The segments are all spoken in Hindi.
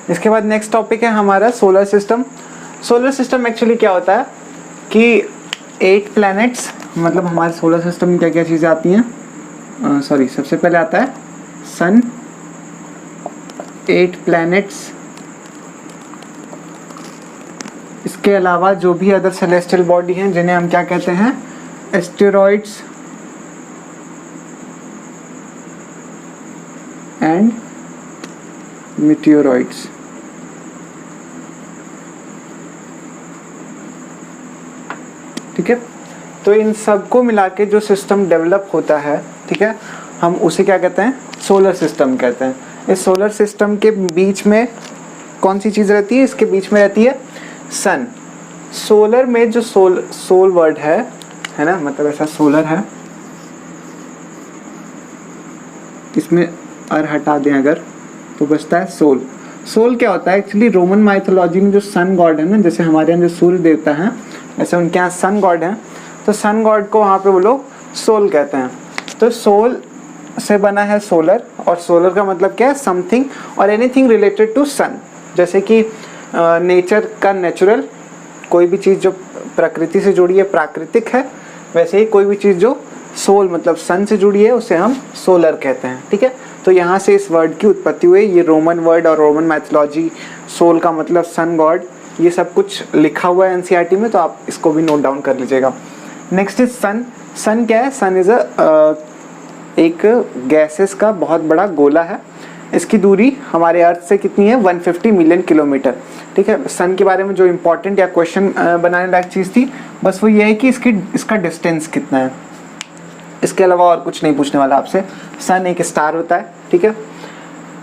इसके बाद नेक्स्ट टॉपिक है हमारा solar system. Solar system actually क्या होता है कि 8 प्लैनेट्स, मतलब हमारे सोलर सिस्टम में क्या क्या चीज़ें आती हैं, सबसे पहले आता है सन, 8 प्लैनेट्स, इसके अलावा जो भी अदर सेलेस्टियल बॉडी हैं जिन्हें हम क्या कहते हैं, एस्टेरॉइड्स एंड मीटियोरॉइड्स। ठीक है, तो इन सबको मिला के जो सिस्टम डेवलप होता है, ठीक है, हम उसे क्या कहते हैं, सोलर सिस्टम कहते हैं। इस सोलर सिस्टम के बीच में कौन सी चीज़ रहती है, इसके बीच में रहती है सन। सोलर में जो सोल वर्ड है ना, मतलब ऐसा सोलर है, इसमें अर हटा दें अगर तो बचता है सोल। सोल क्या होता है एक्चुअली, रोमन माइथोलॉजी में जो सन गॉड है ना, जैसे हमारे यहाँ जो सूर्य देवता हैं ऐसे उनके यहाँ सन गॉड हैं, तो सन गॉड को वहाँ पे वो लोग सोल कहते हैं। तो सोल से बना है सोलर, और सोलर का मतलब क्या है, समथिंग और एनीथिंग रिलेटेड टू सन। जैसे कि नेचर का नेचुरल, कोई भी चीज़ जो प्रकृति से जुड़ी है प्राकृतिक है, वैसे ही कोई भी चीज़ जो सोल मतलब सन से जुड़ी है उसे हम सोलर कहते हैं। ठीक है, तो यहाँ से इस वर्ड की उत्पत्ति हुई। ये रोमन वर्ड और रोमन मैथोलॉजी, सोल का मतलब सन गॉड, ये सब कुछ लिखा हुआ है एनसीईआरटी में, तो आप इसको भी नोट डाउन कर लीजिएगा। नेक्स्ट इज सन। सन क्या है, सन इज एक गैसेस का बहुत बड़ा गोला है। इसकी दूरी हमारे अर्थ से कितनी है, 150 मिलियन किलोमीटर। ठीक है, सन के बारे में जो इम्पोर्टेंट या क्वेश्चन बनाने लायक चीज़ थी बस वो ये है कि इसका डिस्टेंस कितना है, इसके अलावा और कुछ नहीं पूछने वाला आपसे। सन एक स्टार होता है। ठीक है,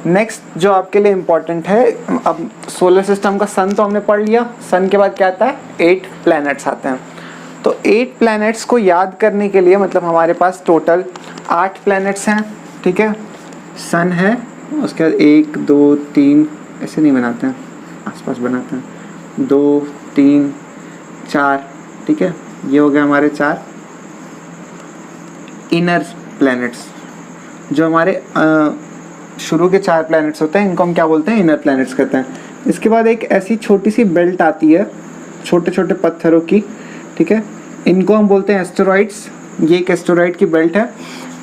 नेक्स्ट जो आपके लिए इम्पोर्टेंट है, अब सोलर सिस्टम का सन तो हमने पढ़ लिया, सन के बाद क्या आता है, 8 प्लैनेट्स आते हैं। तो 8 प्लैनेट्स को याद करने के लिए मतलब हमारे पास टोटल 8 प्लैनेट्स हैं। ठीक है, सन है, उसके बाद 1 2 3 ऐसे नहीं बनाते हैं, आसपास बनाते हैं, 2 3 4। ठीक है, ये हो गए हमारे 4 इनर प्लैनेट्स। जो हमारे शुरू के 4 प्लैनेट्स होते हैं इनको हम क्या बोलते हैं, इनर प्लैनेट्स कहते हैं। इसके बाद एक ऐसी छोटी सी बेल्ट आती है छोटे छोटे पत्थरों की। ठीक है, इनको हम बोलते हैं एस्टेरॉइड्स। ये एक एस्टेरॉइड की बेल्ट है।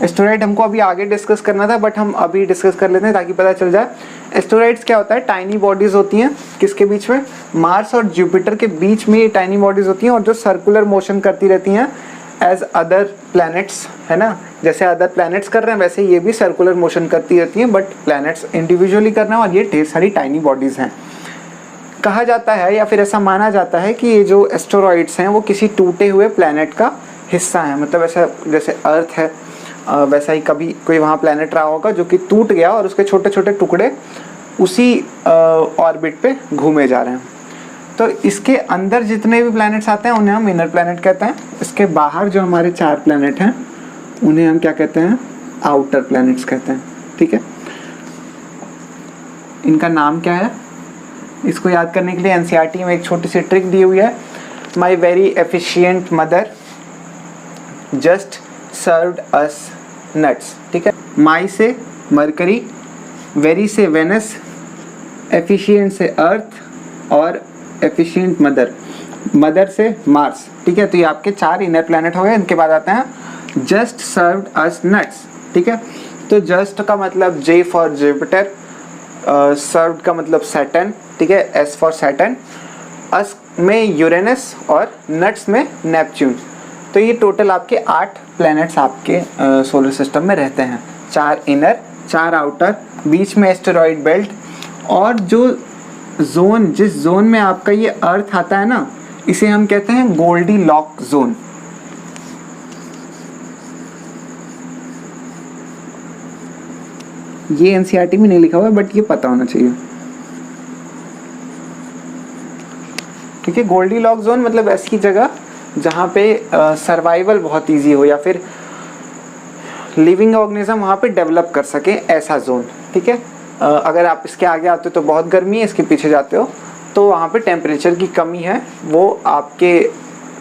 एस्टेरॉइड हमको अभी आगे डिस्कस करना था, बट हम अभी डिस्कस कर लेते हैं ताकि पता चल जाए। एस्टेरॉइड्स क्या होता है, टाइनी बॉडीज होती हैं, किसके बीच में, मार्स और जुपिटर के बीच में ये टाइनी बॉडीज होती हैं, और जो सर्कुलर मोशन करती रहती हैं एज अदर प्लैनेट्स, है ना। जैसे अदर प्लैनेट्स कर रहे हैं वैसे ये भी सर्कुलर मोशन करती रहती हैं, बट प्लैनेट्स इंडिविजुअली कर रहे हैं, और ये ढेर सारी टाइनी बॉडीज हैं। कहा जाता है या फिर ऐसा माना जाता है कि ये जो एस्टेरॉइड्स हैं वो किसी टूटे हुए प्लैनेट का हिस्सा है। मतलब ऐसा जैसे अर्थ है वैसा ही कभी कोई वहाँ प्लैनेट रहा होगा जो कि टूट गया और उसके छोटे छोटे टुकड़े उसी ऑर्बिट पे घूमे जा रहे हैं। तो इसके अंदर जितने भी प्लैनेट्स आते हैं उन्हें हम इनर प्लैनेट कहते हैं। इसके बाहर जो हमारे 4 प्लैनेट हैं उन्हें हम क्या कहते हैं, आउटर प्लैनेट्स कहते हैं। ठीक है, इनका नाम क्या है, इसको याद करने के लिए एनसीईआरटी में एक छोटी सी ट्रिक दी हुई है। My very efficient mother just served us nuts. ठीक है, माई से मरकरी, वेरी से वेनस, एफिशिएंट से अर्थ, और एफिशिएंट मदर से मार्स। ठीक है, तो ये आपके 4 इनर प्लैनेट हो गए। इनके बाद आते हैं जस्ट सर्व्ड अस नट्स। ठीक है, तो जस्ट का मतलब J फॉर जुपिटर, सर्व्ड का मतलब सैटर्न। ठीक है, S फॉर सैटर्न, अस में यूरेनस और नट्स में नेपच्यून। तो ये टोटल आपके 8 प्लैनेट्स आपके सोलर सिस्टम में रहते हैं। 4 इनर, 4 आउटर, बीच में एस्टेरॉइड बेल्ट, और जो जोन, जिस जोन में आपका ये अर्थ आता है ना, इसे हम कहते हैं गोल्डी लॉक जोन। ये एनसीईआरटी में नहीं लिखा हुआ है बट ये पता होना चाहिए। ठीक है, गोल्डी लॉक जोन मतलब ऐसी जगह जहाँ पे सर्वाइवल बहुत इजी हो या फिर लिविंग ऑर्गेनिज्म वहाँ पे डेवलप कर सके, ऐसा जोन। ठीक है, अगर आप इसके आगे आते हो तो बहुत गर्मी है, इसके पीछे जाते हो तो वहाँ पे टेम्परेचर की कमी है, वो आपके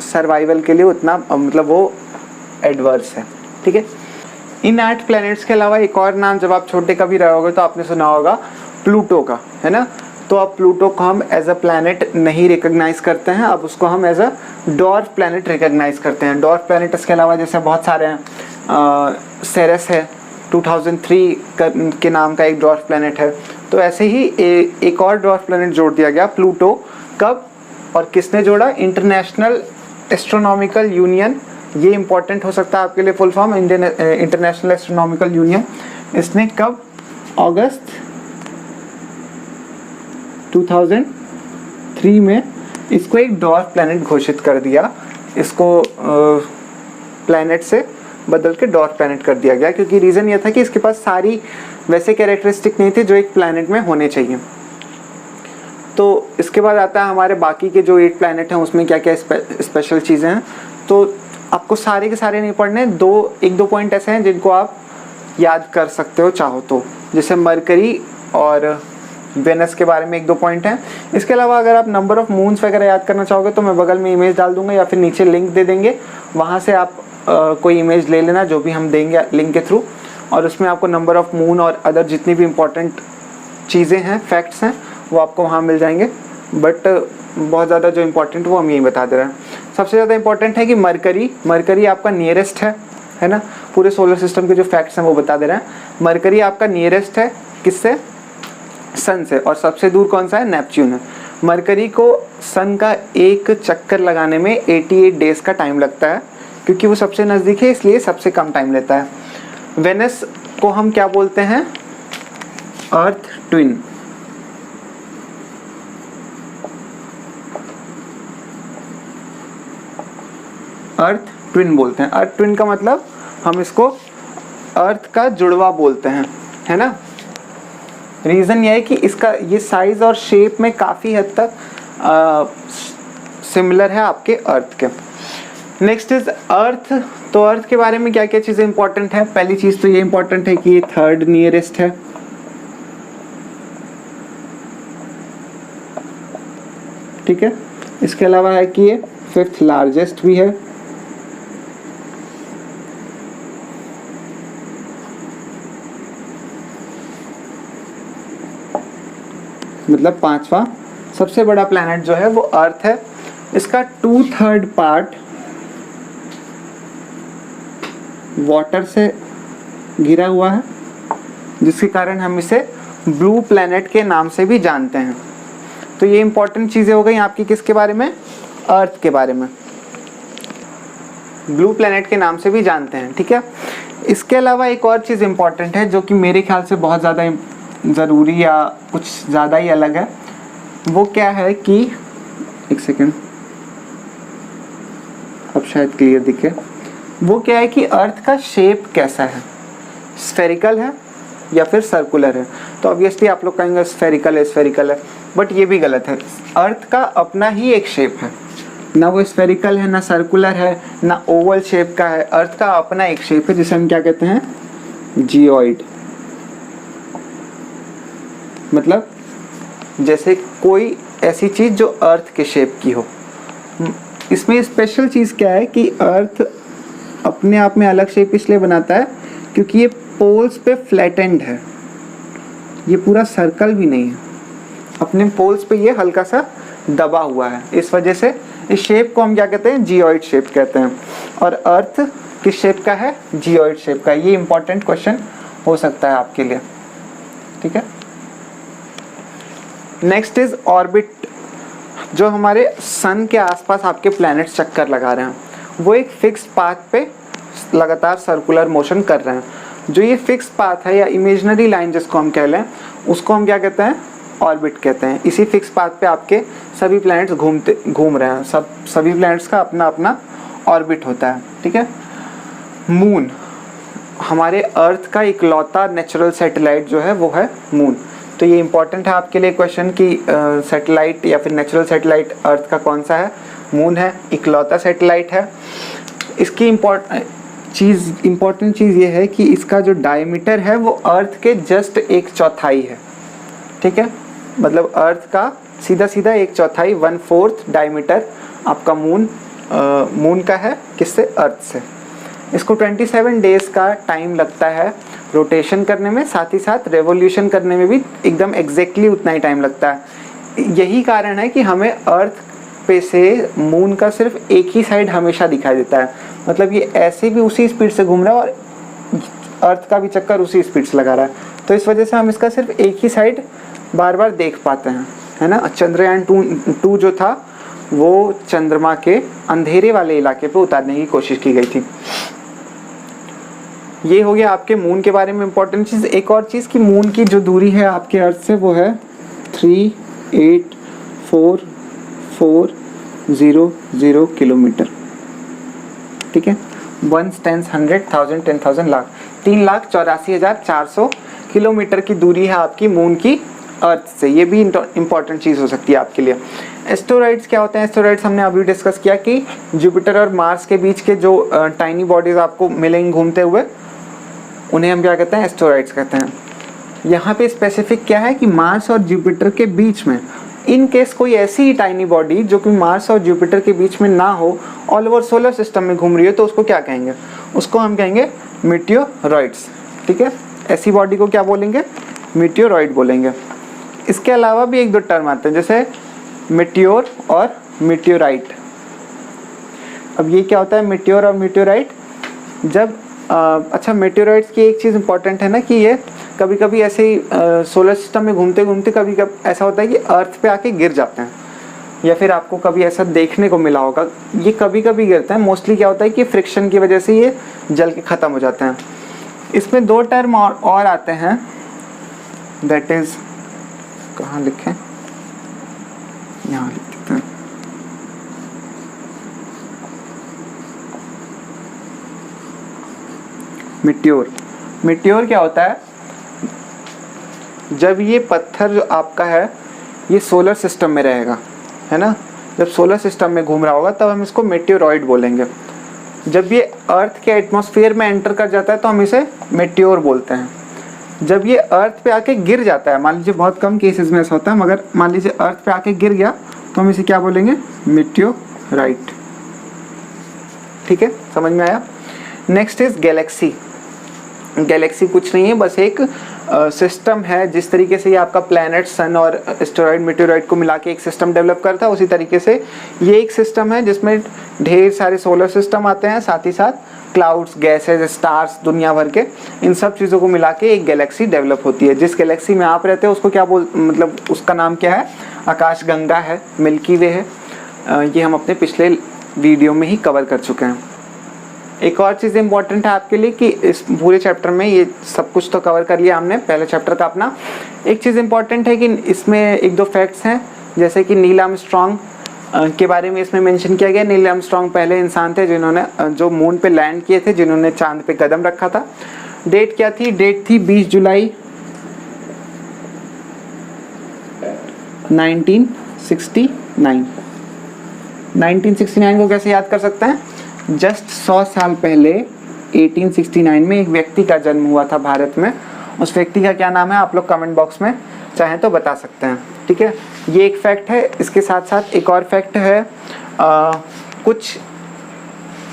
सर्वाइवल के लिए उतना मतलब वो एडवर्स है। ठीक है, इन 8 प्लैनेट्स के अलावा एक और नाम जब आप छोटे कभी रहे होगे तो आपने सुना होगा प्लूटो का, है ना। तो अब प्लूटो को हम एज अ प्लैनेट नहीं रिकॉग्नाइज करते हैं, अब उसको हम as a dwarf planet recognise करते हैं। डॉर्फ प्लैनेट इसके अलावा जैसे बहुत सारे हैं, सेरेस है 2003 के नाम का एक डॉर्फ प्लैनेट है। तो ऐसे ही एक और डॉर्फ प्लैनेट जोड़ दिया गया प्लूटो। कब और किसने जोड़ा? इंटरनेशनल एस्ट्रोनॉमिकल यूनियन, ये इंपॉर्टेंट हो सकता है आपके लिए full form, international astronomical union. इसने कब? अगस्त 2003 में इसको एक डॉर्फ प्लैनेट घोषित कर दिया। इसको प्लैनेट से बदल के डॉर्फ प्लैनेट कर दिया गया, क्योंकि रीज़न ये था कि इसके पास सारी वैसे कैरेक्टरिस्टिक नहीं थे जो एक प्लैनेट में होने चाहिए। तो इसके बाद आता है हमारे बाकी के जो 8 प्लैनेट हैं उसमें क्या क्या स्पेशल चीज़ें हैं। तो आपको सारे के सारे नहीं पढ़ने, एक दो पॉइंट ऐसे हैं जिनको आप याद कर सकते हो चाहो तो, जैसे मरकरी और वेनस के बारे में 1-2 पॉइंट हैं। इसके अलावा अगर आप नंबर ऑफ मून्स वगैरह याद करना चाहोगे तो मैं बगल में इमेज डाल दूंगा या फिर नीचे लिंक दे देंगे, वहाँ से आप कोई इमेज ले लेना जो भी हम देंगे लिंक के थ्रू, और उसमें आपको नंबर ऑफ मून और अदर जितनी भी इम्पोर्टेंट चीज़ें हैं, फैक्ट्स हैं, वो आपको वहाँ मिल जाएंगे। बट बहुत ज़्यादा जो इम्पोर्टेंट वो हम यही बता दे रहे हैं। सबसे ज़्यादा इम्पोर्टेंट है कि मरकरी आपका नियरेस्ट है ना, पूरे सोलर सिस्टम के जो फैक्ट्स हैं वो बता दे रहे हैं। मरकरी आपका नियरेस्ट है किससे? सन से। और सबसे दूर कौन सा है? नेपच्यून है। मरकरी को सन का एक चक्कर लगाने में 88 डेज का टाइम लगता है, क्योंकि वो सबसे नज़दीक है इसलिए सबसे कम टाइम लेता है। वेनस को हम क्या बोलते हैं? अर्थ ट्विन। अर्थ ट्विन बोलते हैं। अर्थ ट्विन का मतलब हम इसको अर्थ का जुड़वा बोलते हैं, है ना। रीज़न ये है कि इसका ये साइज़ और शेप में काफ़ी हद तक सिमिलर है आपके अर्थ के। Next is earth. तो अर्थ के बारे में क्या क्या चीज़ें इंपॉर्टेंट है? पहली चीज़ तो ये इंपॉर्टेंट है कि ये 3rd नियरेस्ट है, ठीक है। इसके अलावा है कि ये 5th लार्जेस्ट भी है, मतलब 5वां सबसे बड़ा प्लैनेट जो है वो अर्थ है। इसका 2/3 पार्ट वाटर से घिरा हुआ है, जिसके कारण हम इसे ब्लू प्लैनेट के नाम से भी जानते हैं। तो ये इंपॉर्टेंट चीज़ें हो गई आपकी किसके बारे में? अर्थ के बारे में, ब्लू प्लैनेट के नाम से भी जानते हैं, ठीक है। इसके अलावा एक और चीज़ इंपॉर्टेंट है जो कि मेरे ख्याल से बहुत ज़्यादा ज़रूरी या कुछ ज़्यादा ही अलग है। वो क्या है कि एक सेकेंड, अब शायद क्लियर दिखे। वो क्या है कि अर्थ का शेप कैसा है? स्फेरिकल है या फिर सर्कुलर है? तो ऑब्वियसली आप लोग कहेंगे स्फेरिकल है, बट ये भी गलत है। अर्थ का अपना ही एक शेप है, ना वो स्फेरिकल है, ना सर्कुलर है, ना ओवल शेप का है। अर्थ का अपना एक शेप है जिसे हम क्या कहते हैं? जियोइड। मतलब जैसे कोई ऐसी चीज़ जो अर्थ के शेप की हो। इसमें स्पेशल चीज़ क्या है कि अर्थ अपने आप में अलग शेप इसलिए बनाता है क्योंकि ये पोल्स पे फ्लैटेंड है, ये पूरा सर्कल भी नहीं है, अपने पोल्स पे ये हल्का सा दबा हुआ है। इस वजह से इस शेप को हम क्या कहते हैं? जियोइड शेप कहते हैं। और अर्थ किस शेप का है? जियोइड शेप का। ये इंपॉर्टेंट क्वेश्चन हो सकता है आपके लिए, ठीक है। Next is orbit. जो हमारे सन के आसपास आपके प्लैनेट्स चक्कर लगा रहे हैं वो एक फिक्स पाथ पे लगातार सर्कुलर मोशन कर रहे हैं। जो ये फिक्स पाथ है या इमेजिनरी लाइन जिसको हम कह लें, उसको हम क्या कहते हैं? ऑर्बिट कहते हैं। इसी फिक्स पाथ पे आपके सभी प्लैनेट्स घूम रहे हैं। सभी प्लैनेट्स का अपना अपना ऑर्बिट होता है, ठीक है। मून, हमारे अर्थ का इकलौता नेचुरल सैटेलाइट जो है वो है मून। तो ये इंपॉर्टेंट है आपके लिए क्वेश्चन कि सैटेलाइट या फिर नेचुरल सैटेलाइट अर्थ का कौन सा है? मून है, इकलौता सैटेलाइट है। इसकी इम्पोर्टेंट चीज़ ये है कि इसका जो डायमीटर है वो अर्थ के जस्ट 1/4 है, ठीक है। मतलब अर्थ का सीधा 1/4 1/4 डायमीटर आपका मून का है। किससे? अर्थ से। इसको 27 डेज का टाइम लगता है रोटेशन करने में, साथ ही साथ रेवोल्यूशन करने में भी एकदम एग्जैक्टली उतना ही टाइम लगता है। यही कारण है कि हमें अर्थ पे से मून का सिर्फ एक ही साइड हमेशा दिखाई देता है, मतलब ये ऐसे भी उसी स्पीड से घूम रहा है और अर्थ का भी चक्कर उसी स्पीड से लगा रहा है, तो इस वजह से हम इसका सिर्फ एक ही साइड बार बार देख पाते हैं, है ना। चंद्रयान 2 जो था वो चंद्रमा के अंधेरे वाले इलाके पे उतारने की कोशिश की गई थी। ये हो गया आपके मून के बारे में इम्पोर्टेंट चीज़। एक और चीज़ कि मून की जो दूरी है आपके अर्थ से वो है 384400 किलोमीटर, ठीक है। 1 10 100 1000 10,000 लाख 3,84,400 किलोमीटर की दूरी है आपकी मून की अर्थ से। ये भी इम्पॉर्टेंट चीज़ हो सकती है आपके लिए। एस्टेरॉइड्स क्या होते हैं? एस्टेरॉइड्स हमने अभी डिस्कस किया कि जुपिटर और मार्स के बीच के जो टाइनी बॉडीज आपको मिलेंगे घूमते हुए, उन्हें हम क्या कहते हैं? एस्टेरॉइड्स कहते हैं। यहाँ पे स्पेसिफिक क्या है कि मार्स और जुपिटर के बीच में, इन केस कोई ऐसी टाइनी बॉडी जो कि मार्स और जुपिटर के बीच में ना हो, ऑल ओवर सोलर सिस्टम में घूम रही है, तो उसको क्या कहेंगे? उसको हम कहेंगे मीटियोरॉइड्स, ठीक है। ऐसी बॉडी को क्या बोलेंगे? मीटियोरॉइड बोलेंगे। इसके अलावा भी एक दो टर्म आते हैं, जैसे मीटियोर और मीटियोराइट। अब ये क्या होता है मीटियोर और मीटियोराइट? जब अच्छा, मीटियोराइट्स की एक चीज़ इंपॉर्टेंट है ना कि ये कभी कभी ऐसे ही सोलर सिस्टम में घूमते घूमते कभी कभी ऐसा होता है कि अर्थ पे आके गिर जाते हैं, या फिर आपको कभी ऐसा देखने को मिला होगा। ये कभी कभी गिरते हैं, मोस्टली क्या होता है कि फ्रिक्शन की वजह से ये जल के ख़त्म हो जाते हैं। इसमें दो टर्म और आते हैं, दैट इज़, कहाँ लिखें? यहाँ लिखते हैं। मीटियोर। मीटियोर क्या होता है? जब ये पत्थर जो आपका है ये सोलर सिस्टम में रहेगा, है ना, जब सोलर सिस्टम में घूम रहा होगा तब हम इसको मेटियोरॉइड बोलेंगे। जब ये अर्थ के एटमॉस्फेयर में एंटर कर जाता है तो हम इसे मेटियोर बोलते हैं। जब ये अर्थ पे आके गिर जाता है, मान लीजिए बहुत कम केसेस में ऐसा होता है, मगर मान लीजिए अर्थ पे आके गिर गया तो हम इसे क्या बोलेंगे? मेटियोराइट, ठीक है, समझ में आया। Next is Galaxy. गैलेक्सी कुछ नहीं है, बस एक सिस्टम है। जिस तरीके से ये आपका प्लैनेट, सन और एस्टेरॉइड मेटेरॉइड को मिला के एक सिस्टम डेवलप करता है, उसी तरीके से ये एक सिस्टम है जिसमें ढेर सारे सोलर सिस्टम आते हैं, साथ ही साथ क्लाउड्स, गैसेज, स्टार्स, दुनिया भर के इन सब चीज़ों को मिला के एक गैलेक्सी डेवलप होती है। जिस गैलेक्सी में आप रहते हैं उसको क्या मतलब उसका नाम क्या है? आकाश गंगा है, मिल्की वे है। ये हम अपने पिछले वीडियो में ही कवर कर चुके हैं। एक और चीज़ इंपॉर्टेंट है आपके लिए कि इस पूरे चैप्टर में ये सब कुछ तो कवर कर लिया हमने पहले चैप्टर का अपना। एक चीज़ इंपॉर्टेंट है कि इसमें एक दो फैक्ट्स हैं, जैसे कि नील आर्मस्ट्रॉन्ग के बारे में इसमें मेंशन किया गया। नील आर्मस्ट्रॉन्ग पहले इंसान थे जिन्होंने जो मून पे लैंड किए थे, जिन्होंने चांद पे कदम रखा था। डेट क्या थी? डेट थी 20 जुलाई 1969। 1969 को कैसे याद कर सकते हैं? जस्ट 100 साल पहले 1869 में एक व्यक्ति का जन्म हुआ था भारत में। उस व्यक्ति का क्या नाम है? आप लोग कमेंट बॉक्स में चाहें तो बता सकते हैं, ठीक है। ये एक फैक्ट है। इसके साथ साथ एक और फैक्ट है, कुछ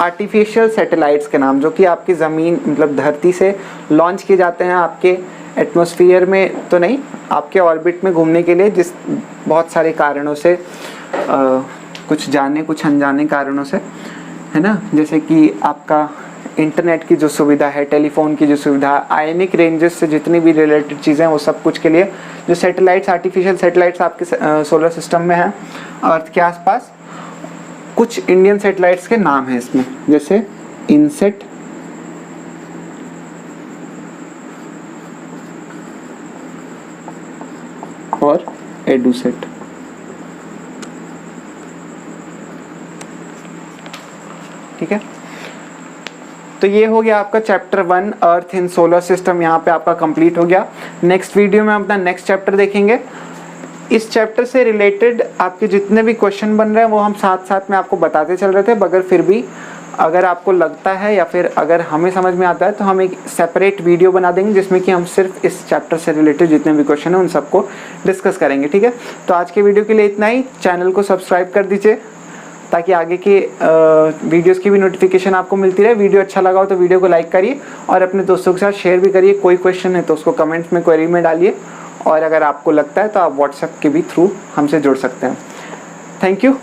आर्टिफिशियल सैटेलाइट्स के नाम, जो कि आपकी ज़मीन मतलब धरती से लॉन्च किए जाते हैं, आपके एटमॉस्फेयर में तो नहीं, आपके ऑर्बिट में घूमने के लिए, जिस बहुत सारे कारणों से, कुछ जाने कुछ अनजाने कारणों से, है ना, जैसे कि आपका इंटरनेट की जो सुविधा है, टेलीफोन की जो सुविधा, आयनिक रेंजेस से जितनी भी रिलेटेड चीज़ें हैं, वो सब कुछ के लिए जो सैटेलाइट्स, आर्टिफिशियल सैटेलाइट्स आपके सोलर सिस्टम में हैं अर्थ के आसपास, कुछ इंडियन सैटेलाइट्स के नाम हैं इसमें, जैसे इनसेट, और एडुसेट। ठीक है, तो ये हो गया आपका चैप्टर 1 अर्थ इन सोलर सिस्टम, यहाँ पे आपका कंप्लीट हो गया। नेक्स्ट वीडियो में हम अपना नेक्स्ट चैप्टर देखेंगे। इस चैप्टर से रिलेटेड आपके जितने भी क्वेश्चन बन रहे हैं वो हम साथ साथ में आपको बताते चल रहे थे, मगर फिर भी अगर आपको लगता है या फिर अगर हमें समझ में आता है तो हम एक सेपरेट वीडियो बना देंगे जिसमें कि हम सिर्फ इस चैप्टर से रिलेटेड जितने भी क्वेश्चन हैं उन सबको डिस्कस करेंगे। ठीक है, तो आज के वीडियो के लिए इतना ही। चैनल को सब्सक्राइब कर दीजिए ताकि आगे के वीडियोस की भी नोटिफिकेशन आपको मिलती रहे। वीडियो अच्छा लगा हो तो वीडियो को लाइक करिए और अपने दोस्तों के साथ शेयर भी करिए। कोई क्वेश्चन है तो उसको कमेंट्स में, क्वेरी में डालिए और अगर आपको लगता है तो आप व्हाट्सएप के भी थ्रू हमसे जुड़ सकते हैं। Thank you.